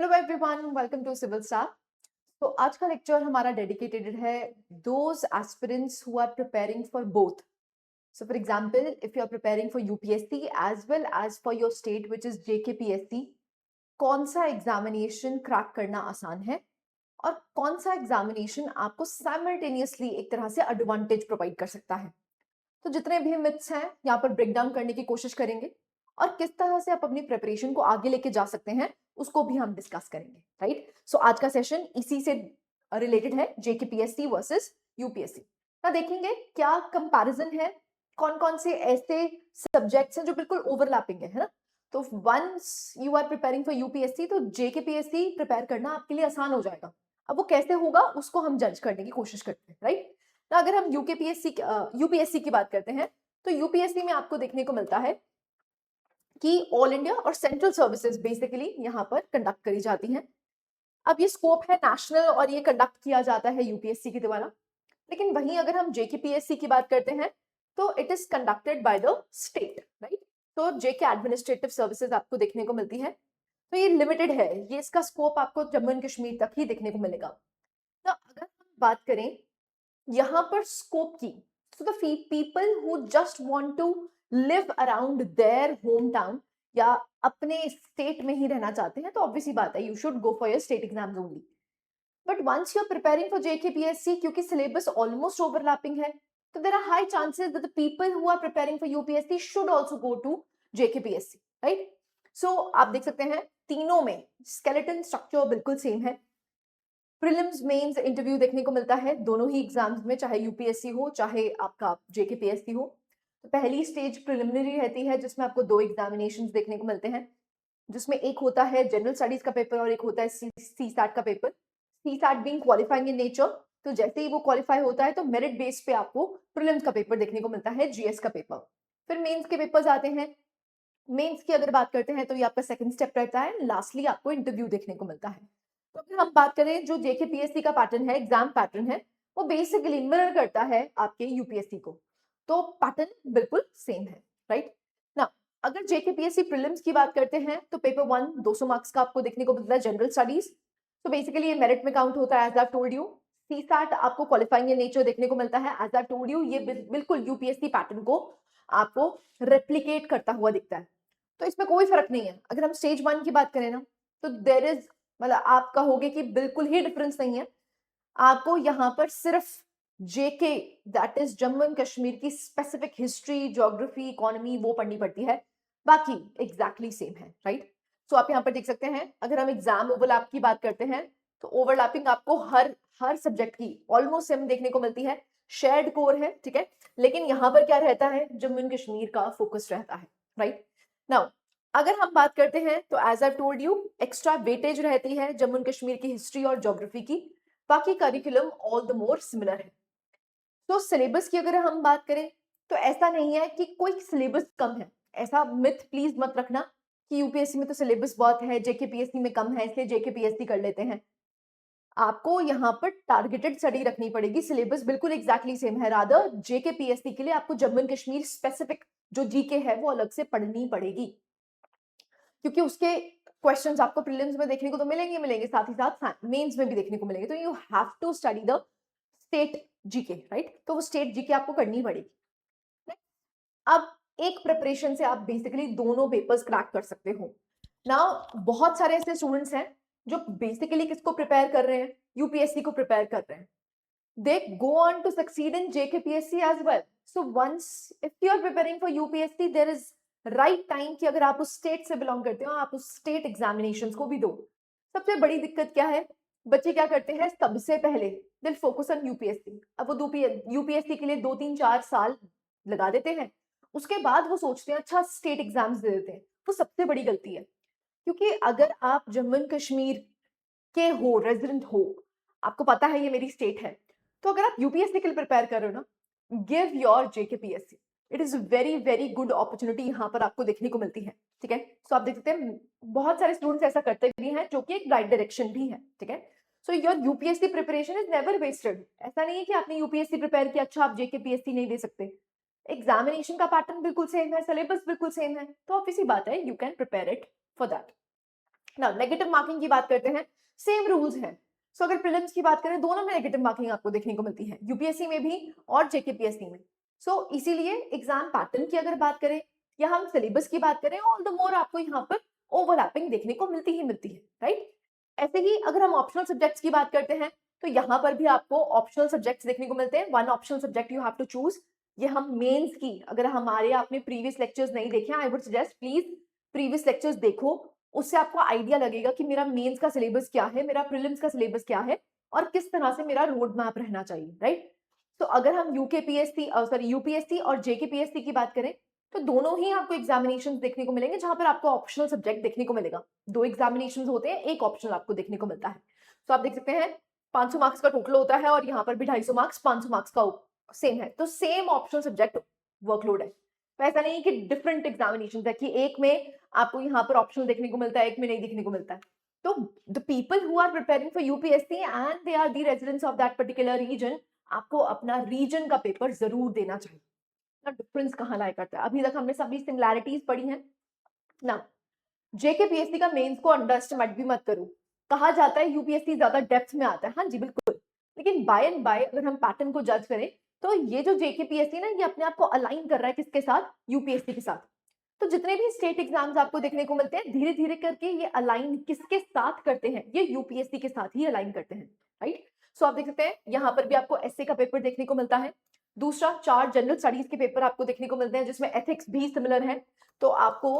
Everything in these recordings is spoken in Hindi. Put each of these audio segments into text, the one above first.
Hello everyone, welcome to civil star. तो आज का लेक्चर हमारा डेडिकेटेड है those aspirants who are preparing for both. So for example, if you are preparing for UPSC as well as for your state which is JKPSC, कौन सा एग्जामिनेशन क्रैक करना आसान है और कौन सा एग्जामिनेशन आपको साइमल्टेनियसली एक तरह से एडवांटेज प्रोवाइड कर सकता है। तो जितने भी मिथ्स हैं यहाँ पर ब्रेक डाउन करने की कोशिश करेंगे और किस तरह से आप अपनी प्रिपरेशन को आगे लेके जा सकते हैं उसको भी हम डिस्कस करेंगे। राइट, सो आज का सेशन इसी से रिलेटेड है, जेकेपीएससी वर्सेस यूपीएससी। ना देखेंगे क्या कंपैरिजन है, कौन कौन से ऐसे सब्जेक्ट्स हैं जो बिल्कुल ओवरलैपिंग है ना। तो once you are preparing for UPSC तो जेकेपीएससी प्रिपेयर करना आपके लिए आसान हो जाएगा। अब वो कैसे होगा उसको हम जज करने की कोशिश करते हैं। राइट, तो अगर हम यूपीएससी की बात करते हैं तो यूपीएससी में आपको देखने को मिलता है कि ऑल इंडिया और सेंट्रल सर्विसेज बेसिकली यहाँ पर कंडक्ट करी जाती हैं। अब ये स्कोप है नेशनल और ये कंडक्ट किया जाता है यूपीएससी के द्वारा। लेकिन वहीं अगर हम जेकेपीएससी की बात करते हैं तो it is conducted by the state. Right, तो जेके एडमिनिस्ट्रेटिव सर्विसेज आपको देखने को मिलती है। तो ये लिमिटेड है, ये इसका स्कोप आपको जम्मू एंड कश्मीर तक ही देखने को मिलेगा। तो अगर हम बात करें यहाँ पर स्कोप की, so the people who just want to live around their home town या अपने स्टेट में ही रहना चाहते हैं तो ऑब्वियसली बात है you should go for your state exams only. But once you are preparing for JKPSC, क्योंकि सिलेबस ऑलमोस्ट ओवरलैपिंग है, तो there are high chances that the people who are preparing for UPSC should also go to JKPSC. Right, so आप देख सकते हैं तीनों में स्केलेटन स्ट्रक्चर बिल्कुल सेम है। प्रीलिम्स मेंस इंटरव्यू देखने को मिलता है दोनों ही एग्जाम्स में, चाहे यूपीएससी हो चाहे आपका जेकेपीएससी हो। तो पहली स्टेज प्रिलिमिनरी रहती है जिसमें आपको दो एग्जामिनेशंस देखने को मिलते हैं, जिसमें एक होता है जनरल स्टडीज का पेपर और एक होता है सी सैट का पेपर। CSAT being qualifying in nature, तो जैसे ही वो क्वालिफाई होता है तो मेरिट बेस पे आपको प्रीलिम्स का पेपर देखने को मिलता है, जीएस का पेपर। फिर मेंस के पेपर्स आते हैं। मेंस की अगर बात करते हैं तो ये आपका सेकंड स्टेप रहता है, लास्टली आपको इंटरव्यू देखने को मिलता है। तो अगर हम बात करें जो जेकेपीएससी का पैटर्न है, एग्जाम पैटर्न है, वो बेसिकली मिरर करता है आपके यूपीएससी को। तो पैटर्न बिल्कुल सेम है। राइट ना, अगर जेकेपीएससी प्रीलिम्स की बात करते हैं तो पेपर 1 200 मार्क्स का आपको देखने को मिलता है, जनरल स्टडीज। तो बेसिकली ये मेरिट में काउंट होता है, as I told you. CSAT आपको क्वालिफाइंग इन नेचर देखने को मिलता है, एज आई टोल्ड यू। ये बिल्कुल यूपीएससी पैटर्न को आपको रेप्लिकेट करता हुआ दिखता है। तो इसमें कोई फर्क नहीं है। अगर हम स्टेज 1 की बात करें ना तो देयर इज, मतलब आप कहोगे कि बिल्कुल ही डिफरेंस नहीं है। आपको यहाँ पर सिर्फ JK, that is Jammu and Kashmir की स्पेसिफिक हिस्ट्री, ज्योग्राफी, इकोनॉमी वो पढ़नी पड़ती है, बाकी एग्जैक्टली सेम है। राइट, सो आप यहाँ पर देख सकते हैं अगर हम एग्जाम ओवरलैप की बात करते हैं तो ओवरलैपिंग आपको हर हर सब्जेक्ट की ऑलमोस्ट सेम देखने को मिलती है, शेयर्ड कोर है, ठीक है। लेकिन यहाँ पर क्या रहता है, जम्मू एंड कश्मीर का फोकस रहता है। राइट, नाउ अगर हम बात करते हैं तो as I told you extra weightage रहती है जम्मू एंड कश्मीर की हिस्ट्री और ज्योग्राफी की, बाकी curriculum all the more similar है। तो सिलेबस की अगर हम बात करें तो ऐसा नहीं है कि कोई सिलेबस कम है, ऐसा मिथ प्लीज मत रखना कि यूपीएससी में तो सिलेबस बहुत है, जेकेपीएससी में कम है इसलिए जेकेपीएससी कर लेते हैं। आपको यहाँ पर टारगेटेड स्टडी रखनी पड़ेगी, सिलेबस बिल्कुल एग्जैक्टली सेम है। रादर जेकेपीएससी के लिए आपको जम्मू एंड कश्मीर स्पेसिफिक जो जीके है वो अलग से पढ़नी पड़ेगी, क्योंकि उसके क्वेश्चंस आपको प्रीलिम्स में देखने को तो मिलेंगे, साथ ही साथ मेंस में भी देखने को मिलेंगे। तो you have to study the state GK. Right, तो वो स्टेट जीके आपको करनी पड़ेगी। अब एक प्रिपरेशन से आप बेसिकली दोनों पेपर्स क्रैक कर सकते हो। नाउ बहुत सारे ऐसे स्टूडेंट्स हैं जो बेसिकली किसको प्रिपेयर कर रहे हैं, यूपीएससी को प्रिपेयर कर रहे हैं। they go on to succeed in JKPSC as well. So once if you are preparing for UPSC, there is right time कि अगर आप उस स्टेट से बिलोंग करते हो आप उस स्टेट एग्जामिनेशंस को भी दो। सबसे बड़ी दिक्कत क्या है, बच्चे क्या करते हैं, सबसे पहले दिल फोकस ऑन यूपीएससी। अब वो यूपीएससी के लिए 2 3 4 साल लगा देते हैं, उसके बाद वो सोचते हैं अच्छा स्टेट एग्जाम्स दे देते हैं। वो सबसे बड़ी गलती है, क्योंकि अगर आप जम्मू एंड कश्मीर के हो, रेजिडेंट हो, आपको पता है ये मेरी स्टेट है, तो अगर आप यूपीएससी के लिए प्रिपेयर कर रहे हो ना, give your JKPSC. It is very very good opportunity यहाँ पर आपको देखने को मिलती है। ठीक है, सो आप देख सकते हैं बहुत सारे स्टूडेंट्स ऐसा करते भी हैं जो कि एक राइट डायरेक्शन भी है। ठीक है, so your UPSC preparation is never wasted. ऐसा नहीं है कि आपने यूपीएससी प्रिपेयर किया, अच्छा आप जेकेपीएससी नहीं दे सकते। एग्जामिनेशन का पैटर्न बिल्कुल सेम है, सिलेबस बिल्कुल सेम है, तो ऑब्वियसली बात है you can prepare it for that. ना नेगेटिव मार्किंग की बात करते हैं, सेम रूल्स हैं। सो अगर प्रीलिम्स की बात करें, दोनों में नेगेटिव मार्किंग आपको देखने को मिलती है, यूपीएससी में भी और जेकेपीएससी में। सो इसीलिए एग्जाम पैटर्न की अगर बात करें या हम सिलेबस की बात करें, ऑल द मोर आपको यहाँ पर ओवरलैपिंग देखने को मिलती ही मिलती है, राइट। ऐसे ही अगर हम ऑप्शनल सब्जेक्ट्स की बात करते हैं, तो यहाँ पर भी आपको ऑप्शनल सब्जेक्ट्स देखने को मिलते हैं। One optional subject you have to choose. ये हम मेंस की, अगर हमारे आपने प्रीवियस लेक्चर्स नहीं देखे, I would suggest please previous lectures देखो, उससे आपको आइडिया लगेगा कि मेरा मेंस का सिलेबस क्या है, मेरा प्रीलिम्स का सिलेबस क्या है और किस तरह से मेरा रोड मैप रहना चाहिए, राइट। तो अगर हम यूपीएससी और जेकेपीएससी की बात करें, तो दोनों ही आपको एग्जामिनेशन देखने को मिलेंगे जहां पर आपको ऑप्शनल सब्जेक्ट देखने को मिलेगा। दो एग्जामिनेशन होते हैं, एक ऑप्शनल आपको देखने को मिलता है। तो आप देख सकते हैं 500 मार्क्स का टोटल होता है और यहाँ पर भी 250 मार्क्स 500 मार्क्स का सेम है। तो सेम ऑप्शनल सब्जेक्ट वर्कलोड है। तो ऐसा नहीं कि डिफरेंट एग्जामिनेशन है कि एक में आपको यहाँ पर ऑप्शनल देखने को मिलता है, एक में नहीं देखने को मिलता है। तो the people who are preparing for UPSC and they are the residents of that particular region, आपको अपना रीजन का पेपर जरूर देना चाहिए। डिफरेंस कहाँ लाया करता है, अभी तक हमने सभी सिमिलैरिटीज पढ़ी हैं ना। जेकेपीएससी का मेंस को अंडर एस्टिमेट भी मत करो। कहा जाता है यूपीएससी ज्यादा डेप्थ में आता है, हाँ जी बिल्कुल, लेकिन बाय एंड बाय अगर हम पैटर्न को जज करें, तो ये जो जेकेपीएससी ना, ये अपने आप को अलाइन कर रहा है किसके साथ, यूपीएससी के साथ। तो जितने भी स्टेट एग्जाम्स आपको देखने को मिलते हैं, धीरे धीरे करके ये अलाइन किसके साथ करते हैं, ये यूपीएससी के साथ ही अलाइन करते हैं, राइट। सो आप देख सकते हैं यहाँ पर भी आपको एसए का पेपर देखने को मिलता है। दूसरा, 4 जनरल स्टडीज के पेपर आपको देखने को मिलते हैं, जिसमें एथिक्स भी सिमिलर है। तो आपको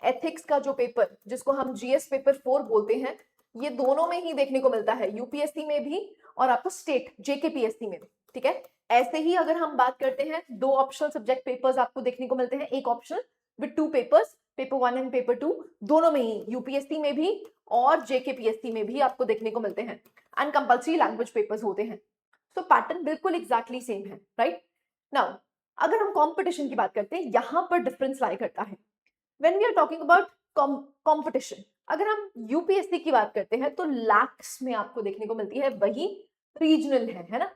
एथिक्स का जो पेपर, जिसको हम जीएस पेपर 4 बोलते हैं, ये दोनों में ही देखने को मिलता है, यूपीएससी में भी और आपको स्टेट जेकेपीएससी में भी, ठीक है। ऐसे ही अगर हम बात करते हैं, 2 ऑप्शनल सब्जेक्ट पेपर्स आपको देखने को मिलते हैं, एक optional with 2 papers, paper 1 and paper 2, दोनों में ही यूपीएससी में भी और जेकेपीएससी में भी आपको देखने को मिलते हैं। एंड कंपल्सरी लैंग्वेज पेपर्स होते हैं। तो पैटर्न बिल्कुल एग्जैक्टली सेम है, राइट। नाउ अगर हम कंपटीशन की बात करते हैं, यहां पर डिफरेंस लाई करता है। When we are talking about competition, अगर हम यूपीएससी की बात करते हैं, तो लैक्स में आपको देखने को मिलती है, वही रीजनल है ना।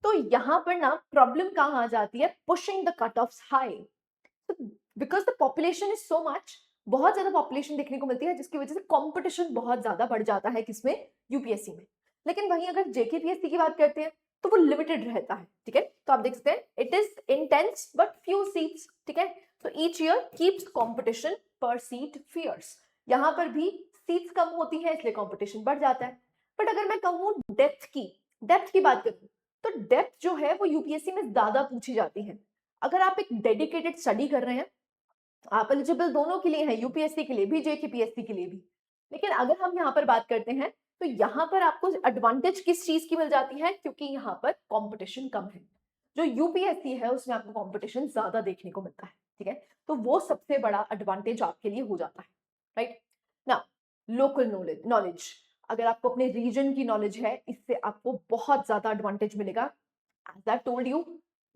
तो यहां पर ना प्रॉब्लम कहां आ जाती है, pushing the cut offs high, because the population is so much, बहुत ज्यादा पॉपुलेशन देखने को मिलती है, जिसकी वजह से कंपटीशन बहुत ज्यादा बढ़ जाता है, किसमें, यूपीएससी में। लेकिन वहीं अगर जेकेपीएससी की बात करते हैं, तो वो लिमिटेड रहता है, ठीक है। तो आप देख सकते हैं, it is intense but few seats, ठीक है। तो ईच ईयर कीप्स कंपटीशन पर सीट फियर्स, यहाँ पर भी सीट्स कम होती है, इसलिए कंपटीशन बढ़ जाता है। बट अगर मैं कहूँ डेप्थ की बात करूँ, तो डेप्थ जो है वो यूपीएससी में ज्यादा पूछी जाती है। अगर आप एक डेडिकेटेड स्टडी कर रहे हैं, आप एलिजिबल दोनों के लिए हैं, यूपीएससी के लिए भी, जेकेपीएससी के लिए भी। लेकिन अगर हम यहाँ पर बात करते हैं, तो यहाँ पर आपको एडवांटेज किस चीज की मिल जाती है, क्योंकि यहाँ पर कंपटीशन कम है। जो यूपीएससी है उसमें आपको कंपटीशन ज्यादा देखने को मिलता है, ठीक है। तो वो सबसे बड़ा एडवांटेज आपके लिए हो जाता है, राइट ना। लोकल नॉलेज, अगर आपको अपने रीजन की नॉलेज है, इससे आपको बहुत ज्यादा एडवांटेज मिलेगा। As I told you,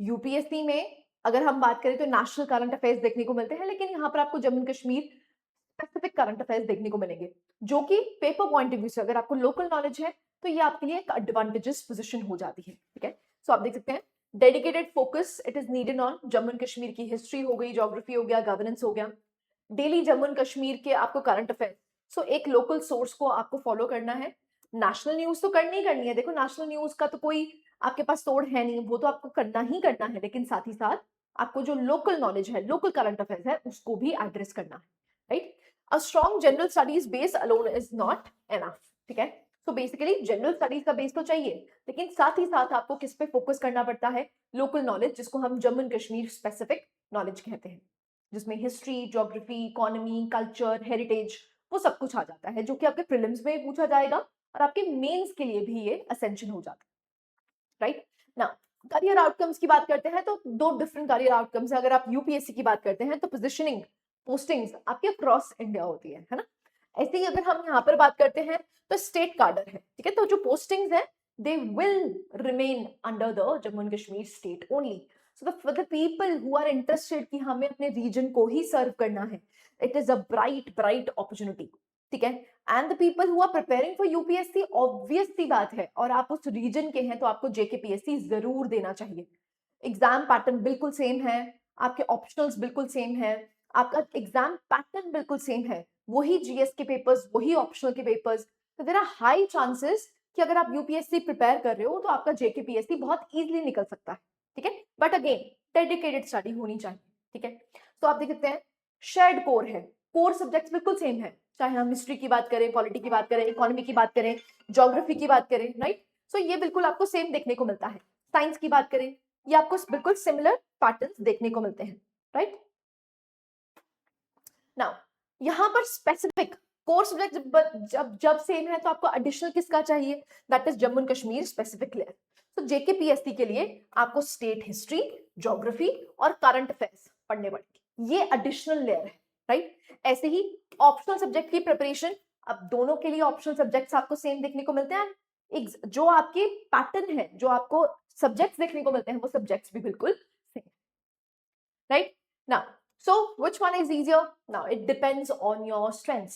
UPSC में अगर हम बात करें तो नेशनल करंट अफेयर्स देखने को मिलते हैं, लेकिन यहाँ पर आपको Jammu Kashmir specific current affairs देखने को मिलेंगे, जो कि पेपर पॉइंट ऑफ व्यू से अगर आपको लोकल नॉलेज है, तो ये आपके लिए एक एडवांटेजेस पोजीशन हो जाती है, ठीक है। सो आप देख सकते हैं, dedicated focus it is needed on Jammu and Kashmir की हिस्ट्री हो गई, ज्योग्राफी हो गया, गवर्नेंस हो गया, डेली जम्मू एंड कश्मीर के आपको करंट अफेयर्स। सो एक लोकल सोर्स को आपको फॉलो करना है। नेशनल न्यूज तो करनी ही करनी है, देखो नेशनल न्यूज का तो कोई आपके पास तोड़ है नहीं, वो तो आपको करना ही करना है, लेकिन साथ ही साथ आपको जो लोकल नॉलेज है, लोकल करंट अफेयर्स है, उसको भी एड्रेस करना है, right. A strong general studies base alone is not enough, ठीक है। सो बेसिकली जनरल स्टडीज का बेस तो चाहिए, लेकिन साथ ही साथ आपको किस पे फोकस करना पड़ता है, लोकल नॉलेज, जिसको हम Jammu and Kashmir specific knowledge कहते हैं, जिसमें history, geography, economy, culture, heritage, वो सब कुछ आ जाता है, जो कि आपके प्रीलिम्स में पूछा जाएगा और आपके मेंस के लिए भी ये असेंशियल हो जाता है, राइट ना। करियर आउटकम्स की बात करते हैं, तो 2 डिफरेंट करियर आउटकम्स है। अगर आप यूपीएससी की बात करते हैं, तो पोजिशनिंग, पोस्टिंग्स आपकी अक्रॉस इंडिया होती है ना। ऐसे ही अगर हम यहाँ पर बात करते हैं, तो स्टेट कार्डर है, ठीक है। तो जो पोस्टिंग्स है, they will remain under the Jammu and Kashmir state only. So for the people who are interested कि हमें अपने रीजन को ही सर्व करना है, it is a bright opportunity, ठीक है। And the people who are preparing for UPSC, obvious सी बात है, और आप उस रीजन के हैं, तो आपको जेकेपीएससी जरूर देना चाहिए। एग्जाम पैटर्न बिल्कुल सेम है, आपके ऑप्शनल्स बिल्कुल सेम है, आपका एग्जाम पैटर्न बिल्कुल सेम है, वही जीएस के पेपर्स, वही ऑप्शनल के पेपर्स, तो देयर आर हाई चांसेस कि अगर आप यूपीएससी प्रिपेयर कर रहे हो तो आपका जेकेपीएससी बहुत इजीली निकल सकता है, ठीक है। बट अगेन डेडिकेटेड स्टडी होनी चाहिए, ठीक है। तो आप देख सकते हैं शेयर्ड कोर है, कोर सब्जेक्ट्स बिल्कुल सेम है, चाहे हम हिस्ट्री की बात करें, पॉलिटी की बात करें, इकोनॉमी की बात करें, ज्योग्राफी की बात करें, राइट। सो ये बिल्कुल आपको सेम देखने को मिलता है। साइंस की बात करें, ये आपको बिल्कुल सिमिलर पैटर्न्स देखने को मिलते हैं, राइट। नाउ यहाँ पर स्पेसिफिक कोर सब्जेक्ट जब जब सेम है तो आपको एडिशनल किसका चाहिए, that is Jammu and Kashmir specific layer. तो जेकेपीएससी के लिए आपको स्टेट हिस्ट्री, ज्योग्राफी और करंट अफेयर्स पढ़ने पड़ेंगे, ये एडिशनल लेयर है, राइट। ऐसे ही ऑप्शनल सब्जेक्ट की प्रिपरेशन, अब दोनों के लिए ऑप्शनल सब्जेक्ट्स आपको सेम देखने को मिलते हैं, जो आपके पैटर्न है, जो आपको सब्जेक्ट्स देखने को मिलते हैं, वो सब्जेक्ट्स भी बिल्कुल same, right. Now so which one is easier? Now it depends on your strengths.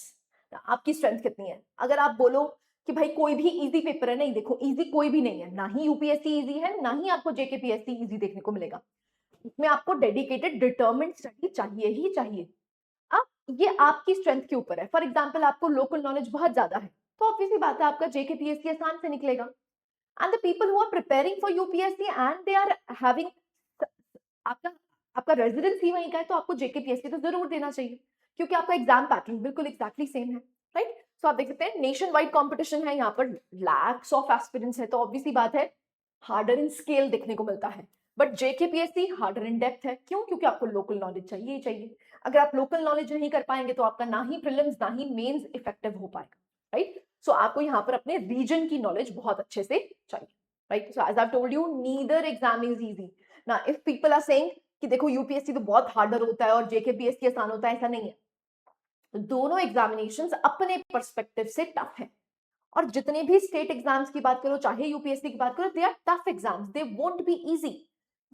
Now, आपकी स्ट्रेंथ कितनी है। अगर आप बोलो कि भाई कोई भी इजी पेपर है, नहीं, देखो इजी कोई भी नहीं है, ना ही यूपीएससी इजी है, ना ही आपको जेकेपीएससी इजी देखने को मिलेगा। इसमें आपको डेडिकेटेड डिटर्मिन्ड स्टडी चाहिए ही चाहिए। अब ये आपकी स्ट्रेंथ के ऊपर है। फॉर एग्जाम्पल आपको लोकल नॉलेज बहुत ज्यादा है तो ऑब्वियसली बात है आपका जेकेपीएससी आसान से निकलेगा। And the people who are preparing for UPSC and they are having, आपका आपका रेजिडेंस ही वहीं का है तो आपको जेकेपीएससी तो जरूर देना चाहिए, क्योंकि आपका एग्जाम पैटर्न बिल्कुल एग्जैक्टली सेम है, राइट। सो आप देख सकते हैं नेशन वाइड कॉम्पिटिशन है, यहाँ पर लैक्स ऑफ एस्पिरेंट्स है, तो ऑब्वियसली बात है हार्डर इन स्केल देखने को मिलता है। But JKPSC harder in depth है, क्यों? क्योंकि आपको लोकल नॉलेज चाहिए ही चाहिए। अगर आप लोकल नॉलेज नहीं कर पाएंगे तो आपका ना ही प्रीलिम्स ना ही मेंस इफेक्टिव हो पाएगा, राइट। सो आपको यहाँ पर अपने रीजन की नॉलेज बहुत अच्छे से चाहिए, right. So as I told you neither exam is easy. ना इफ पीपल आर सेइंग कि देखो यूपीएससी तो बहुत हार्डर होता है और जेकेपीएससी आसान होता है, ऐसा नहीं है। तो दोनों एग्जामिनेशंस अपने पर्सपेक्टिव से टफ है, और जितने भी स्टेट एग्जाम्स की बात करो चाहे यूपीएससी की बात करो, they are tough exams, they won't be easy.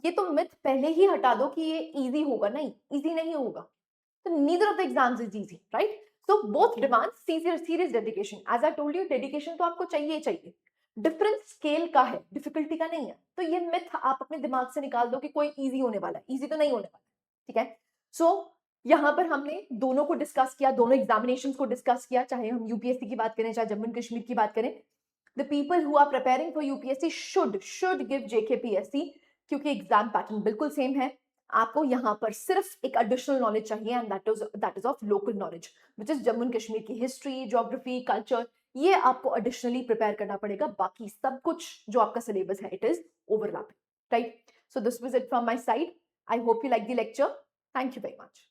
ये तो मिथ पहले ही हटा दो कि ये इजी होगा, नहीं, इजी नहीं होगा। तो neither of the exams is easy, right. So both demand serious dedication. As I told you dedication तो आपको चाहिए ही चाहिए, डिफरेंस स्केल का है, डिफिकल्टी का नहीं है। तो ये मिथ आप अपने दिमाग से निकाल दो कि कोई इजी होने वाला है, इजी तो नहीं होने वाला, ठीक है। सो यहाँ पर हमने दोनों को डिस्कस किया, दोनों एग्जामिनेशंस को डिस्कस किया, चाहे हम यूपीएससी की बात करें चाहे जम्मू एंड कश्मीर की बात करें। The people who are preparing for UPSC should give JKPSC, क्योंकि एग्जाम पैटर्न बिल्कुल सेम है। आपको यहाँ पर सिर्फ एक एडिशनल नॉलेज चाहिए and that is of local knowledge, which is Jammu and Kashmir की हिस्ट्री, ज्योग्राफी, कल्चर, ये आपको एडिशनली प्रिपेयर करना पड़ेगा। बाकी सब कुछ जो आपका सिलेबस है it is overlapping, right. So this was it from my side. I hope you like the lecture. Thank you very much.